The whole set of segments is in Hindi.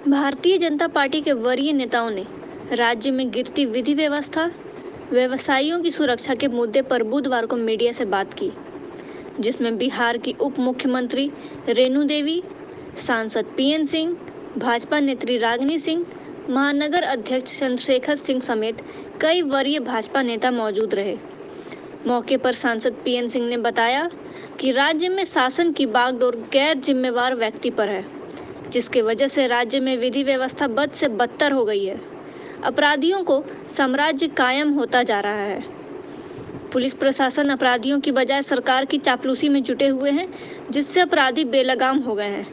भारतीय जनता पार्टी के वरीय नेताओं ने राज्य में गिरती विधि व्यवस्था, व्यवसायियों की सुरक्षा के मुद्दे पर बुधवार को मीडिया से बात की, जिसमें बिहार की उप मुख्यमंत्री रेणु देवी, सांसद पीएन सिंह, भाजपा नेत्री रागिनी सिंह, महानगर अध्यक्ष चंद्रशेखर सिंह समेत कई वरीय भाजपा नेता मौजूद रहे। मौके पर सांसद पीएन सिंह ने बताया कि राज्य में शासन की बागडोर गैर जिम्मेवार व्यक्ति पर है, जिसकी वजह से राज्य में विधि व्यवस्था बद से बदतर हो गई है। अपराधियों को साम्राज्य कायम होता जा रहा है। पुलिस प्रशासन अपराधियों की बजाय सरकार की चापलूसी में जुटे हुए हैं, जिससे अपराधी बेलगाम हो गए हैं।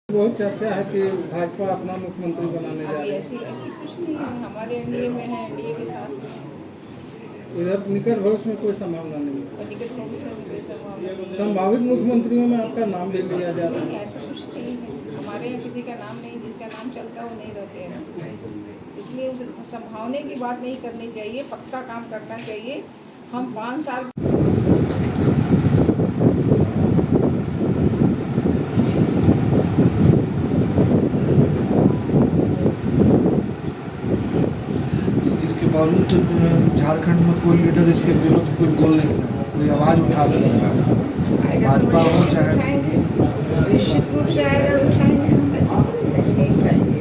बहुत चर्चा है कि भाजपा अपना मुख्यमंत्री बनाने जा रही है। ऐसी कुछ नहीं है, हमारे एनडीए में है, एनडीए के साथ इधर निकट भविष्य में कोई संभावना नहीं है। निकट भविष्य में कोई संभावना नहीं है। संभावित मुख्यमंत्रियों में आपका नाम भी लिया जा रहा है। ऐसा कुछ नहीं है, हमारे यहाँ किसी का नाम नहीं, जिसका नाम चलता है वो नहीं रहते हैं। इसलिए उस संभावने की बात नहीं करनी चाहिए, पक्का काम करना चाहिए। हम 5 साल बावजूद झारखंड में कोई लीडर इसके विरोध कोई बोल नहीं रहा, कोई आवाज़ उठा नहीं रहा। भाजपा हो चाहे निश्चित रूप से आएगा, उठाएंगे। हम ऐसे नहीं उठाएंगे,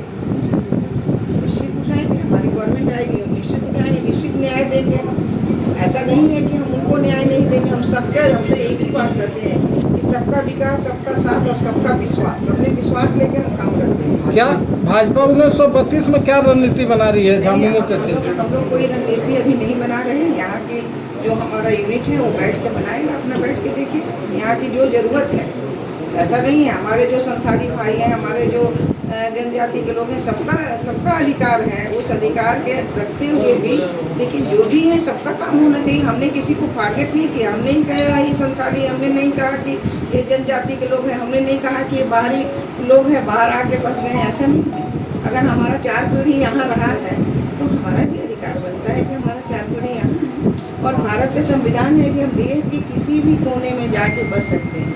निश्चित उठाएंगे। हमारी गवर्नमेंट आएगी, हम निश्चित उठाएंगे, निश्चित न्याय देंगे। ऐसा नहीं है कि हम उनको न्याय नहीं देंगे। हम हमसे एक ही बात करते हैं कि सबका विकास, सबका साथ और सबका विश्वास। अपने विश्वास लेकर हम काम करते हैं। क्या भाजपा 1932 में क्या रणनीति बना रही है झामुमो करके? हम लोग कोई रणनीति अभी नहीं बना रहे हैं। यहाँ के जो हमारा यूनिट है वो बैठ के बनाएगा, अपना बैठ के देखिएगा यहाँ की जो ज़रूरत है। ऐसा नहीं है, हमारे जो संथाली भाई हैं, हमारे जो जनजाति के लोग हैं, सबका अधिकार है। उस अधिकार के रखते हुए भी, लेकिन जो भी है सबका काम होना चाहिए। हमने किसी को टारगेट नहीं किया। हमने नहीं कहा ये संथाली, हमने नहीं कहा कि ये जनजाति के लोग हैं, हमने नहीं कहा कि ये बाहरी लोग हैं, बाहर आके फंस गए हैं। ऐसा नहीं है। अगर हमारा 4 पीढ़ी यहाँ रहा है तो हमारा भी अधिकार बनता है कि हमारा 4 पीढ़ी यहाँ है। और भारत का संविधान है कि हम देश के किसी भी कोने में जाके बस सकते हैं।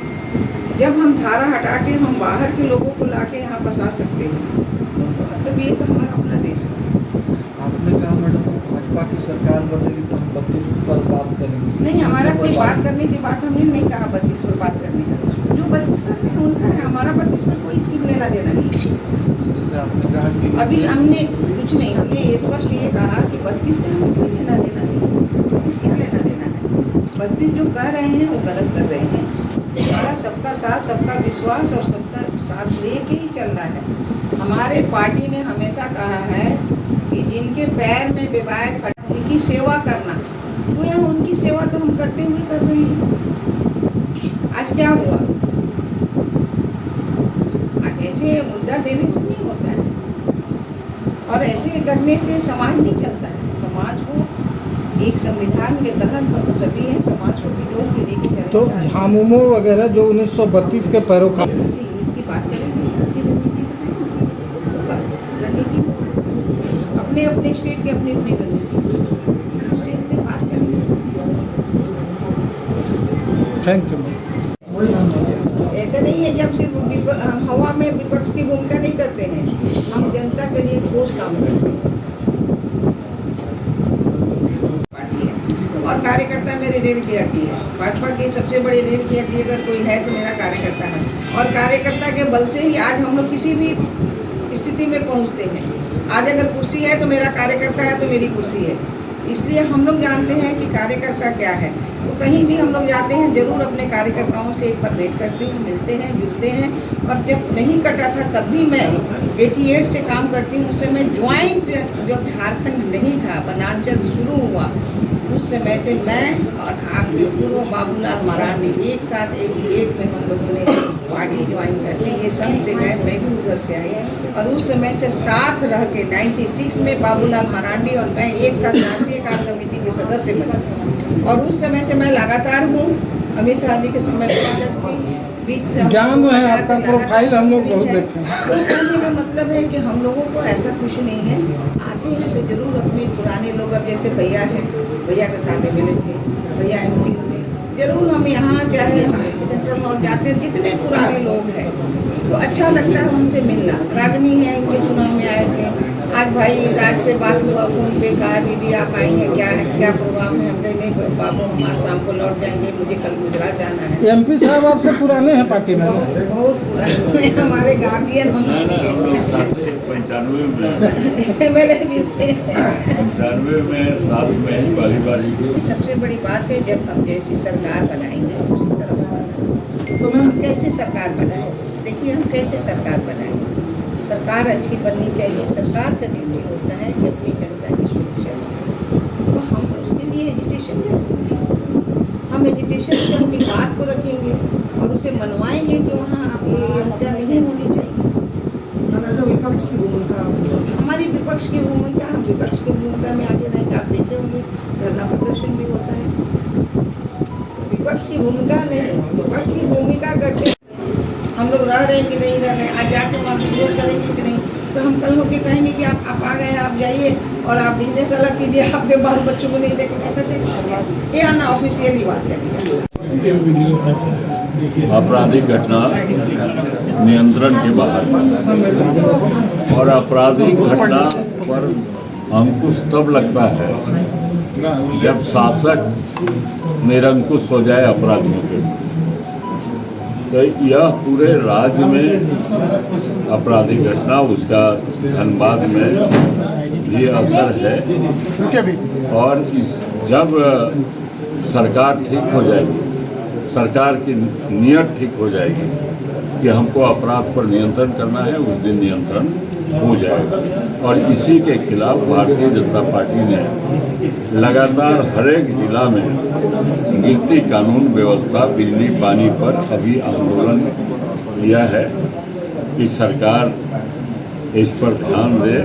जब हम धारा हटा के हम बाहर के लोगों को लाके यहाँ फंसा सकते हैं, तो मतलब ये तो हमारा अपना देश है। आपने कहा मैडम भाजपा की सरकार बनेगी तो हम 32 पर बात करेंगे। नहीं, हमारा कोई बात करने की बात हमने नहीं कहा 32 पर बात करने का। जो 32 कर रहे हैं उनका है, हमारा 32 में कोई चीज़ लेना देना नहीं। जैसे आपने कहा कि अभी हमने कुछ नहीं, हमने स्पष्ट ये कहा कि 32 से हमें कोई लेना देना नहीं। 32 क्या लेना देना है? 32 जो कर रहे हैं वो गलत कर रहे हैं। हमारा सबका साथ, सबका विश्वास और सबका साथ लेके ही चलना है। हमारे पार्टी ने हमेशा कहा है कि जिनके पैर में बेबाक फट उनकी सेवा करना, तो यहाँ उनकी सेवा तो हम करते हुए कर रहे हैं। आज क्या हुआ? ऐसे मुद्दा देने से नहीं होता है, और ऐसे करने से समाज नहीं चलता है। समाज को एक संविधान के तहत हम सभी हैं, समाज को भी जोड़ के लेके चलते हैं। तो झामुमो वगैरह जो 1932 के पैरोकार, उसकी बात करेंगे, रणनीति अपने अपने स्टेट की अपनी अपनी रणनीति, स्टेट से बात करेंगे। Thank you. ऐसा नहीं है कि हम सिर्फ हम हवा में विपक्ष की भूमिका नहीं करते हैं, हम जनता के लिए ठोस काम करते हैं। और कार्यकर्ता मेरे रीढ़ की हड्डी है। भाजपा की सबसे बड़ी रीढ़ की हड्डी अगर कोई है तो मेरा कार्यकर्ता है, और कार्यकर्ता के बल से ही आज हम लोग किसी भी स्थिति में पहुंचते हैं। आज अगर कुर्सी है तो मेरा कार्यकर्ता है, तो मेरी कुर्सी है। इसलिए हम लोग जानते हैं कि कार्यकर्ता क्या है। तो कहीं भी हम लोग जाते हैं जरूर अपने कार्यकर्ताओं से एक बार भेंट करते हैं, मिलते हैं, जुलते हैं। और जब नहीं कटा था तब भी मैं 88 से काम करती हूँ। उस समय ज्वाइंट जब झारखंड नहीं था, वनांचल शुरू हुआ, उस समय से मैं और आपके पूर्व बाबूलाल मरांडी एक साथ 88 में हम लोगों ने पार्टी ज्वाइन करके ये संघ से गए, मैं भी उधर से आई। और उस समय से साथ रह के 96 में बाबूलाल मरांडी और मैं एक साथ राष्ट्रीय कार्य समिति के सदस्य बने। और उस समय से मैं लगातार हूँ। अमित शाह जी के समय अध्यक्ष थी, बीच से ज्ञान है आपका प्रोफाइल हम लोग बहुत देखे हैं। तो कहने का मतलब है कि हम लोगों को ऐसा कुछ नहीं है, आते हैं तो जरूर अपने पुराने लोग, अब जैसे भैया हैं, भैया के साथ एमएलए से, भैया एमपी हुए, जरूर हम यहाँ चाहे सेंट्रल हॉल जाते हैं, जितने पुराने लोग हैं तो अच्छा लगता है उनसे मिलना। रागनी है, इनके चुनाव में आए थे। आज भाई राज से बात हुआ, फोन पे कहा दीदी आप आई हैं, क्या प्रोग्राम है? हम कहे नहीं बाबू, हम आज शाम को लौट जाएंगे, मुझे कल गुजरात जाना है। एमपी साहब आपसे पुराने हैं पार्टी में? बहुत पुराने हमारे गार्जियन हो सकते 95 एमएलए भी थे। 95 में साथ में ही बारी सबसे बड़ी बात है जब हम जैसी सरकार बनाएंगे उसी तरह बनाएंगे। तो हम कैसे सरकार बनाएं? देखिए हम कैसे सरकार बनाएं? सरकार अच्छी बननी चाहिए। सरकार का ड्यूटी होता है कि अपनी जनता की सुरक्षा करें। तो हम उसके लिए एजुटेशन दें। हम एजुटेशन से अपनी बात को रखेंगे और उसे मनवाएंगे कि वहाँ ये हत्या नहीं होनी चाहिए। विपक्ष की भूमिका, हमारी विपक्ष की भूमिका, हम विपक्ष की भूमिका में आगे रहेंगे। आप देखे होंगे धरना प्रदर्शन भी होता है। विपक्ष की भूमिका नहीं, विपक्ष की भूमिका करके हम लोग रह रहे हैं कि नहीं रह रहे हैं, आज जाके वहाँ बिजनेस करेंगे कि नहीं, तो हम कल होके कहेंगे कि आप आ गए, आप जाइए और आप बिजनेस अलग कीजिए, आपके बाल बच्चों को नहीं देखेंगे, ऐसा चलेगा? ये आना ऑफिशियली बात करेंगे। आपराधिक घटना नियंत्रण के बाहर, और आपराधिक घटना पर अंकुश तब लगता है जब शासक निरंकुश हो जाए अपराधियों के। तो यह पूरे राज्य में आपराधिक घटना, उसका धनबाद में भी असर है। और जब सरकार ठीक हो जाएगी, सरकार की नीयत ठीक हो जाएगी कि हमको अपराध पर नियंत्रण करना है, उस दिन नियंत्रण हो जाएगा। और इसी के खिलाफ भारतीय जनता पार्टी ने लगातार हर एक जिला में गिरती कानून व्यवस्था, बिजली पानी पर अभी आंदोलन किया है कि सरकार इस पर ध्यान दे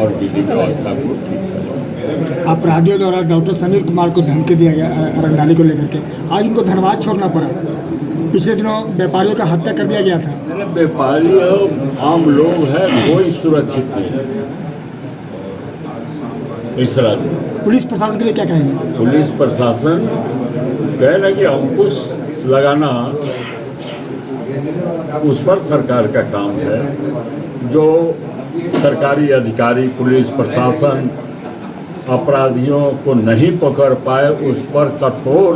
और विधि व्यवस्था को ठीक करे। अपराधियों द्वारा डॉक्टर समीर कुमार को धमकी दिया गया रंगदारी को लेकर के, आज उनको धनबाद छोड़ना पड़ा। पिछले दिनों व्यापारियों का हत्या कर दिया गया था। व्यापारी आम लोग हैं, कोई सुरक्षित नहीं है इस राज्य। पुलिस प्रशासन के लिए क्या कहेंगे? पुलिस प्रशासन कहे ना कि अंकुश लगाना उस पर सरकार का काम है। जो सरकारी अधिकारी, पुलिस प्रशासन अपराधियों को नहीं पकड़ पाए, उस पर कठोर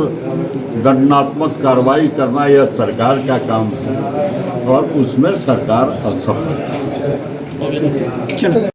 दंडात्मक कार्रवाई करना यह सरकार का काम है और उसमें सरकार असफल है।